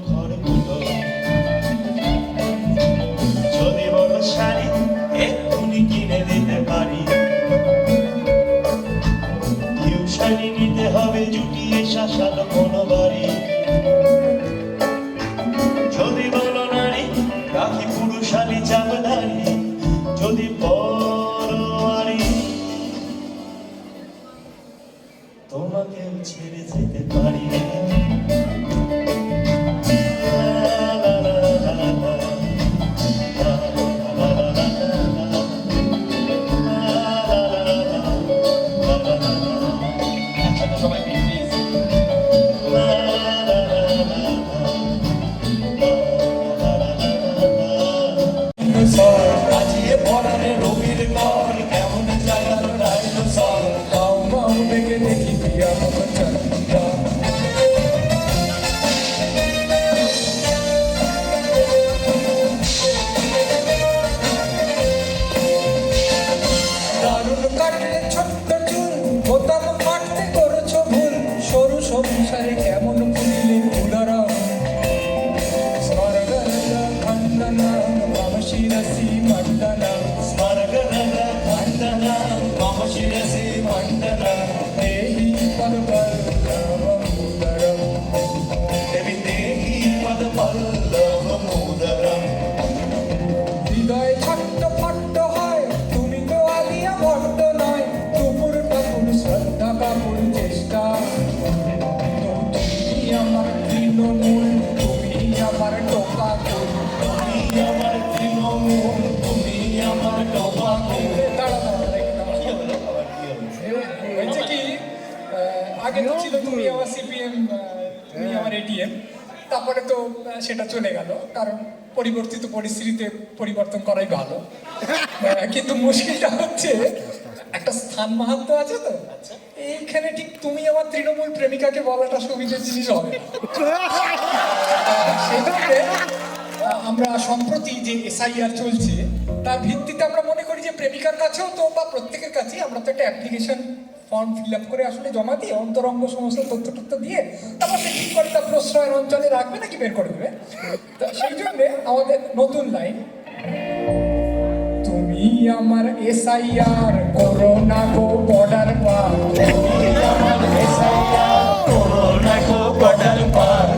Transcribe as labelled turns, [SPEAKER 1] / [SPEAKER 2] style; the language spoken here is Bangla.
[SPEAKER 1] ঘরগুলো। যদি বড় শাড়ি এক্ষুনি কিনে দিতে পারি, টিউশনি নিতে হবে জুটিয়ে শাসালো কোনো বাড়ি। যদি বলো নারী রাখি পুরুষালি চাপদারি, যদি পরোয়ারি তোমাকেও ছেড়ে যেতে পারি। সবাই প্লিজ। আজিয়ে পড়ারে রবির ঘর, কেমন জায়গার ডাইনোসর,
[SPEAKER 2] মাও মাও ডেকে দেখি পিয়া মতো চন্দ্রা। দারুণ কাটলে ছোট্ট চুল, বোতাম কাটতে করেছো ভুল, সরু সংসারে কেমন পুরিলে উদারাম। স্বর্গরাজা খণ্ডনা মম শিরসি মণ্ডনা,
[SPEAKER 1] স্বর্গরাজ খণ্ডনা মম শিরসি মণ্ডনা,
[SPEAKER 2] দেহি পদপল্লবমুদরম।
[SPEAKER 1] দেবী দেহি পদপল্লবমুদরম।
[SPEAKER 2] হৃদয় ছট্ট ফট্ট হয়, তুমি তো আলিয়া ভট্ট নয়, দুপুর টাপুর শ্রদ্ধা কাপুর চেষ্টা। তো তুমি আমার তৃণমূল, তুমি আমার টোকা ফুল।
[SPEAKER 1] তুমি আমার তৃণমূল, তুমি আমার টোপাকুল।
[SPEAKER 2] দাঁড়া দাঁড়া দেখি দাঁড়া।
[SPEAKER 1] কি হলো আবার, কি হলো?
[SPEAKER 2] হয়েছে কি, আগে তো ছিল তুমি আমার সিপিএম, তুমি আমার এটিএম, তারপরে তো সেটা চলে গেল, কারণ পরিবর্তিত পরিস্থিতিতে পরিবর্তন করাই ভালো। কিন্তু মুশকিলটা হচ্ছে একটা স্থান মাহাত্ম্য আছে তো, এইখানে ঠিক তুমি আমার তৃণমূল প্রেমিকাকে বলাটা সুবিধের জিনিস হবে না। সেই জন্যে আমরা সম্প্রতি যে এসআইআর চলছে তার ভিত্তিতে আমরা মনে করি যে প্রেমিকার কাছেও তো বা প্রত্যেকের কাছেই আমরা তো একটা অ্যাপ্লিকেশন ফর্ম ফিল আপ করে আসলে জমা দিই, অন্তরঙ্গ সমস্ত তথ্য দিয়ে, তারপর সে ঠিক করে তার প্রশ্রয়ের অঞ্চলে রাখবে নাকি বের করে দেবে। তা সেই জন্যে আমাদের নতুন লাইন, তুমি আমার এসআইআর করোনা গো বর্ডার পার,
[SPEAKER 1] তুমি আমার এসআইআর করোনা গো বর্ডার পার।